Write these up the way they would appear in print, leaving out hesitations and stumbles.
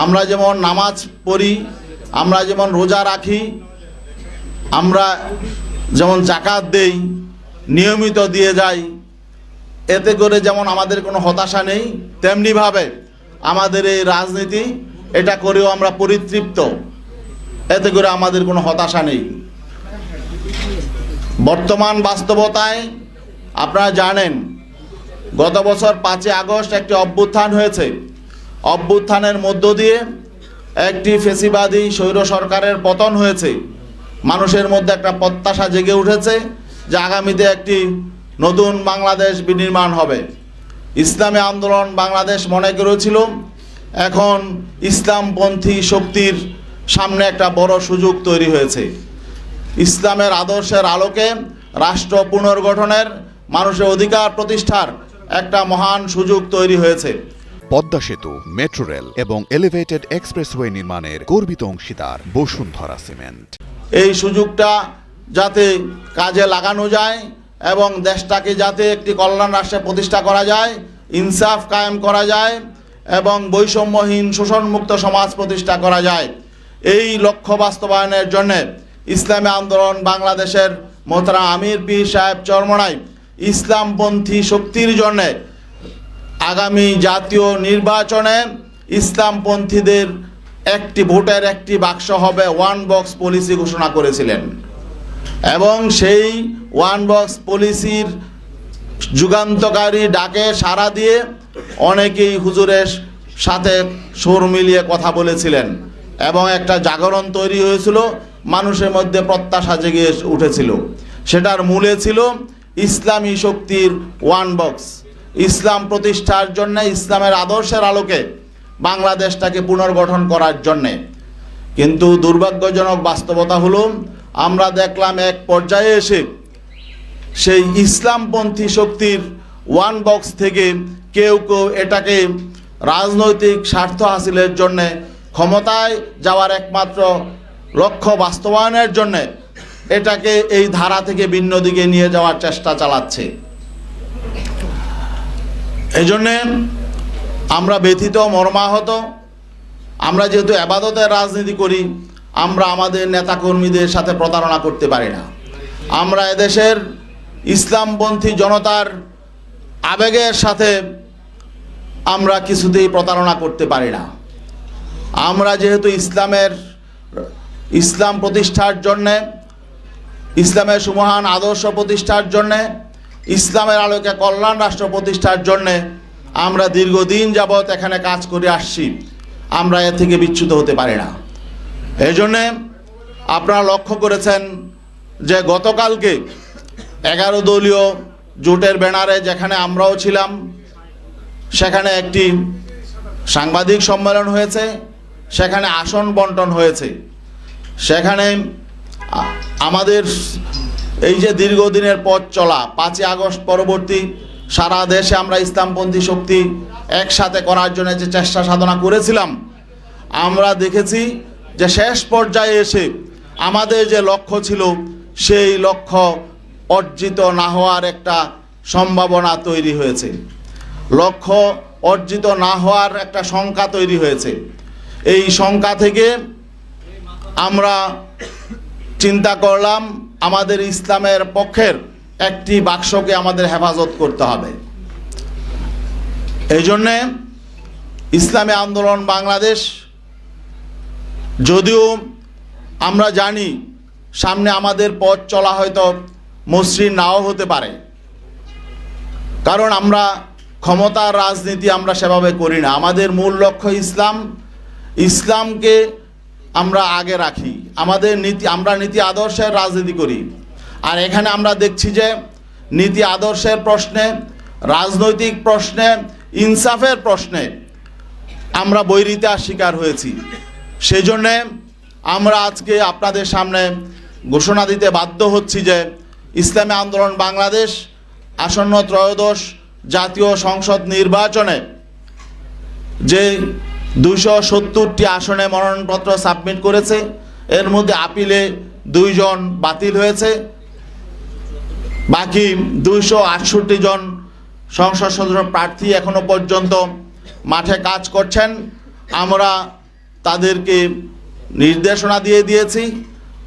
আমরা যেমন নামাজ পড়ি, আমরা যেমন রোজা রাখি, আমরা যেমন জাকাত দেই, নিয়মিত দিয়ে যাই, এতে করে যেমন আমাদের কোনো হতাশা নেই, তেমনিভাবে আমাদের এই রাজনীতি এটা করেও আমরা পরিতৃপ্ত, এতে করে আমাদের কোনো হতাশা নেই। বর্তমান বাস্তবতায় আপনারা জানেন গত বছর 5 আগস্ট একটি অভ্যুত্থান হয়েছে। অভ্যুত্থানের মধ্য দিয়ে একটি ফ্যাসিবাদী স্বৈর সরকারের পতন হয়েছে। মানুষের মধ্যে একটা প্রত্যাশা জেগে উঠেছে যে আগামীতে একটি নতুন বাংলাদেশ বিনির্মাণ হবে। ইসলামী আন্দোলন বাংলাদেশ মনে করেছিল এখন ইসলামপন্থী শক্তির সামনে একটা বড় সুযোগ তৈরি হয়েছে। ইসলামের আদর্শের আলোকে রাষ্ট্র পুনর্গঠনের, মানুষের অধিকার প্রতিষ্ঠার একটা মহান সুযোগ তৈরি হয়েছে। পদ্মা সেতু, মেট্রো রেল এবং এলিভেটেড এক্সপ্রেসওয়ে নির্মাণের গর্বিত অংশীদার বসুন্ধরা সিমেন্ট। এই সুযোগটা যাতে কাজে লাগানো যায় এবং দেশটাকে যাতে একটি কল্যাণ রাষ্ট্রে প্রতিষ্ঠা করা যায়, ইনসাফ কায়েম করা যায় এবং বৈষম্যহীন শোষণমুক্ত সমাজ প্রতিষ্ঠা করা যায়, এই লক্ষ্য বাস্তবায়নের জন্য ইসলামী আন্দোলন বাংলাদেশের মোহতারাম আমির পীর সাহেব চরমনাই ইসলামপন্থী শক্তির জন্য আগামী জাতীয় নির্বাচনে ইসলামপন্থীদের একটি ভোটের একটি বাক্স হবে, ওয়ান বক্স পলিসি ঘোষণা করেছিলেন এবং সেই ওয়ান বক্স পলিসির যুগান্তকারী ডাকে সাড়া দিয়ে অনেকেই হুজুরের সাথে সুর মিলিয়ে কথা বলেছিলেন এবং একটা জাগরণ তৈরি হয়েছিল, মানুষের মধ্যে প্রত্যাশা জেগে উঠেছিল। সেটার মূলে ছিল ইসলামী শক্তির ওয়ান বক্স, ইসলাম প্রতিষ্ঠার জন্য, ইসলামের আদর্শের আলোকে বাংলাদেশটাকে পুনর্গঠন করার জন্যে। কিন্তু দুর্ভাগ্যজনক বাস্তবতা হলো আমরা দেখলাম এক পর্যায়ে এসে সেই ইসলামপন্থী শক্তির ওয়ান বক্স থেকে কেউ কেউ এটাকে রাজনৈতিক স্বার্থ হাসিলের জন্যে, ক্ষমতায় যাওয়ার একমাত্র লক্ষ্য বাস্তবায়নের জন্যে এটাকে এই ধারা থেকে ভিন্ন দিকে নিয়ে যাওয়ার চেষ্টা চালাচ্ছে। এই জন্যে আমরা ব্যথিত, মর্মাহত। আমরা যেহেতু ইবাদতের রাজনীতি করি, আমরা আমাদের নেতাকর্মীদের সাথে প্রতারণা করতে পারি না। আমরা এদেশের ইসলামপন্থী জনতার আবেগের সাথে আমরা কিছুতেই প্রতারণা করতে পারি না। আমরা যেহেতু ইসলাম প্রতিষ্ঠার জন্যে, ইসলামের সুমহান আদর্শ প্রতিষ্ঠার জন্যে, ইসলামের আলোকে কল্যাণ রাষ্ট্র প্রতিষ্ঠার জন্যে আমরা দীর্ঘদিন যাবৎ এখানে কাজ করে আসছি, আমরা এর থেকে বিচ্যুত হতে পারি না। এই জন্যে আপনারা লক্ষ্য করেছেন যে গতকালকে 11 দলীয় জোটের ব্যানারে যেখানে আমরাও ছিলাম, সেখানে একটি সাংবাদিক সম্মেলন হয়েছে, সেখানে আসন বন্টন হয়েছে। সেখানে আমাদের এই যে দীর্ঘদিনের পথ চলা, 5 আগস্ট পরবর্তী সারা দেশে আমরা ইসলামপন্থী শক্তি একসাথে করার জন্য যে চেষ্টা সাধনা করেছিলাম, আমরা দেখেছি যে শেষ পর্যায়ে এসে আমাদের যে লক্ষ্য ছিল সেই লক্ষ্য অর্জিত না হওয়ার একটা সম্ভাবনা তৈরি হয়েছে, লক্ষ্য অর্জিত না হওয়ার একটা শঙ্কা তৈরি হয়েছে। এই শঙ্কা থেকে আমরা চিন্তা করলাম আমাদের ইসলামের পক্ষের একটি বাক্সকে আমাদের হেফাজত করতে হবে। এই জন্যে ইসলামী আন্দোলন বাংলাদেশ, যদিও আমরা জানি সামনে আমাদের পথ চলা হয়তো মসৃণ নাও হতে পারে, কারণ আমরা ক্ষমতার রাজনীতি আমরা সেভাবে করি না। আমাদের মূল লক্ষ্য ইসলাম, ইসলামকে আমরা আগে রাখি, আমরা নীতি আদর্শের রাজনীতি করি। আর এখানে আমরা দেখছি যে নীতি আদর্শের প্রশ্নে, রাজনৈতিক প্রশ্নে, ইনসাফের প্রশ্নে আমরা বৈরিতার শিকার হয়েছি। সেই জন্যে আমরা আজকে আপনাদের সামনে ঘোষণা দিতে বাধ্য হচ্ছি যে ইসলামী আন্দোলন বাংলাদেশ আসন্ন ত্রয়োদশ জাতীয় সংসদ নির্বাচনে যে 270টি আসনে মনোনয়নপত্র সাবমিট করেছে, এর মধ্যে আপিলে 2 জন বাতিল হয়েছে, বাকি 268 জন সংসদ সদস্য প্রার্থী এখনো পর্যন্ত মাঠে কাজ করছেন। আমরা তাদেরকে নির্দেশনা দিয়ে দিয়েছি,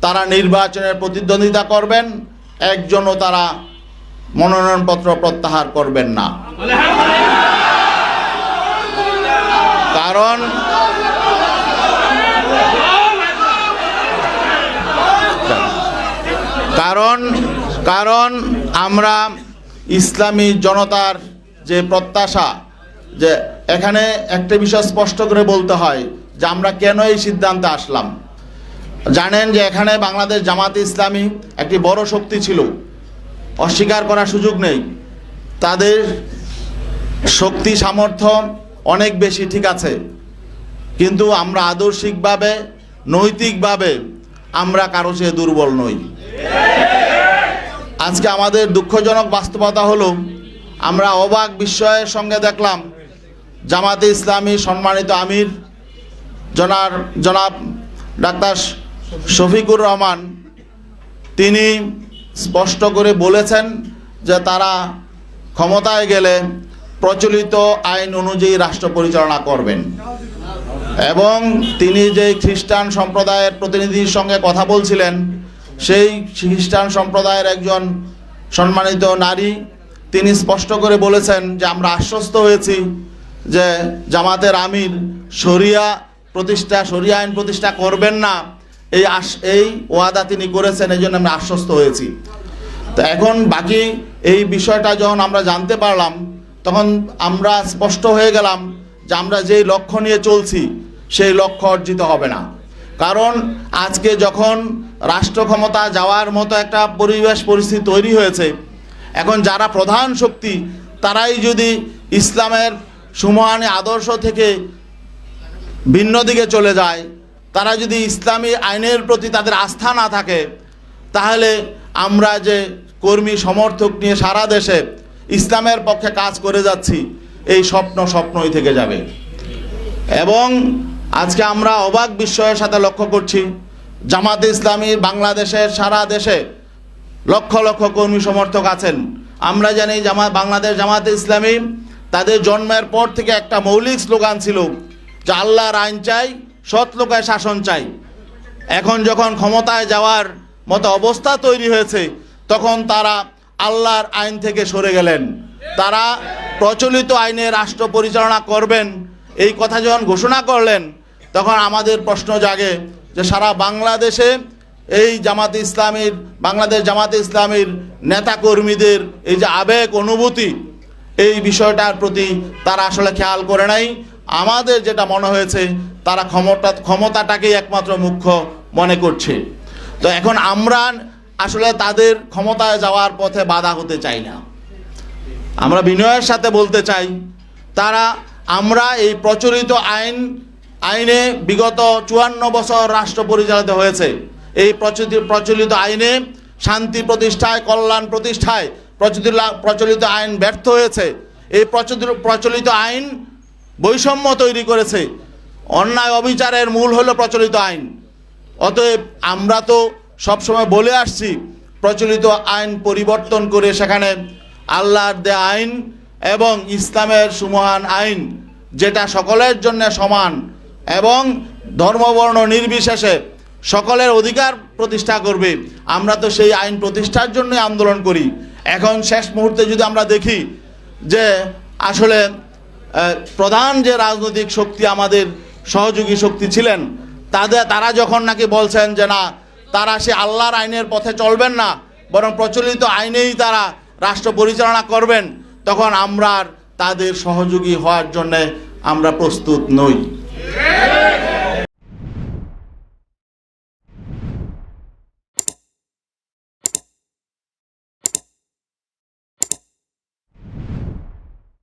তারা নির্বাচনের প্রতিদ্বন্দ্বিতা করবেন, একজনও তারা মনোনয়নপত্র প্রত্যাহার করবেন না। কারণ কারণ কারণ আমরা ইসলামী জনতার যে প্রত্যাশা, যে এখানে একটা বিষয় স্পষ্ট করে বলতে হয় যে আমরা কেন এই সিদ্ধান্তে আসলাম। জানেন যে এখানে বাংলাদেশ জামাতে ইসলামী একটি বড় শক্তি ছিল, অস্বীকার করার সুযোগ নেই। তাদের শক্তি সামর্থ্য অনেক বেশি, ঠিক আছে, কিন্তু আমরা আদর্শিকভাবে নৈতিকভাবে আমরা কারো চেয়ে দুর্বল নই। আজকে আমাদের দুঃখজনক বাস্তবতা হলো আমরা অবাক বিস্ময়ের সঙ্গে দেখলাম জামাতে ইসলামী সম্মানিত আমির জনাব ডাক্তার শফিকুর রহমান, তিনি স্পষ্ট করে বলেছেন যে তারা ক্ষমতায় গেলে প্রচলিত আইন অনুযায়ী রাষ্ট্র পরিচালনা করবেন। এবং তিনি যে খ্রিস্টান সম্প্রদায়ের প্রতিনিধির সঙ্গে কথা বলছিলেন, সেই খ্রিস্টান সম্প্রদায়ের একজন সম্মানিত নারী, তিনি স্পষ্ট করে বলেছেন যে আমরা আশ্বস্ত হয়েছি যে জামাতের আমির শরিয়া আইন প্রতিষ্ঠা করবেন না, এই ওয়াদা তিনি করেছেন, এই জন্য আমরা আশ্বস্ত হয়েছি। তো এখন বাকি এই বিষয়টা যখন আমরা জানতে পারলাম, তখন আমরা স্পষ্ট হয়ে গেলাম যে আমরা যেই লক্ষ্য নিয়ে চলছি সেই লক্ষ্য অর্জিত হবে না। কারণ আজকে যখন রাষ্ট্র ক্ষমতা যাওয়ার মতো একটা পরিস্থিতি তৈরি হয়েছে, এখন যারা প্রধান শক্তি তারাই যদি ইসলামের সুমহানী আদর্শ থেকে ভিন্ন দিকে চলে যায়, তারা যদি ইসলামী আইনের প্রতি তাদের আস্থা না থাকে, তাহলে আমরা যে কর্মী সমর্থক নিয়ে সারা দেশে ইসলামের পক্ষে কাজ করে যাচ্ছি, এই স্বপ্নই থেকে যাবে। এবং আজকে আমরা অবাক বিস্ময়ের সাথে লক্ষ্য করছি জামাতে ইসলামীর বাংলাদেশের সারা দেশে লক্ষ লক্ষ কর্মী সমর্থক আছেন। আমরা জানি বাংলাদেশ জামাতে ইসলামী তাদের জন্মের পর থেকে একটা মৌলিক স্লোগান ছিল যে আল্লাহর আইন চাই, সৎ লোকের শাসন চাই। এখন যখন ক্ষমতায় যাওয়ার মতো অবস্থা তৈরি হয়েছে, তখন তারা আল্লাহর আইন থেকে সরে গেলেন। তারা প্রচলিত আইনে রাষ্ট্র পরিচালনা করবেন এই কথা যখন ঘোষণা করলেন, তখন আমাদের প্রশ্ন জাগে যে সারা বাংলাদেশে এই বাংলাদেশ জামাতে ইসলামীর নেতাকর্মীদের এই যে আবেগ অনুভূতি, এই বিষয়টার প্রতি তারা আসলে খেয়াল করে নাই। আমাদের যেটা মনে হয়েছে তারা ক্ষমতাটাকেই একমাত্র মুখ্য মনে করছে। তো এখন আমরা আসলে তাদের ক্ষমতায় যাওয়ার পথে বাধা হতে চাই না। আমরা বিনয়ের সাথে বলতে চাই, আমরা এই প্রচলিত আইনে বিগত 54 বছর রাষ্ট্র পরিচালিত হয়েছে। এই প্রচলিত আইনে শান্তি প্রতিষ্ঠায়, কল্যাণ প্রতিষ্ঠায় প্রচলিত আইন ব্যর্থ হয়েছে। এই প্রচলিত আইন বৈষম্য তৈরি করেছে। অন্যায় অবিচারের মূল হলো প্রচলিত আইন। অতএব আমরা তো সবসময় বলে আসছি, প্রচলিত আইন পরিবর্তন করে সেখানে আল্লাহর দেয়া আইন এবং ইসলামের সুমহান আইন, যেটা সকলের জন্য সমান এবং ধর্মবর্ণ নির্বিশেষে সকলের অধিকার প্রতিষ্ঠা করবে, আমরা তো সেই আইন প্রতিষ্ঠার জন্যই আন্দোলন করি। এখন শেষ মুহূর্তে যদি আমরা দেখি যে আসলে প্রধান যে রাজনৈতিক শক্তি আমাদের সহযোগী শক্তি ছিলেন, তারা যখন নাকি বলছেন যে না, তারা সে আল্লাহর আইনের পথে চলবেন না, বরং প্রচলিত আইনেই তারা রাষ্ট্র পরিচালনা করবেন, তখন আমরা তাদের সহযোগী হওয়ার জন্যে আমরা প্রস্তুত নই।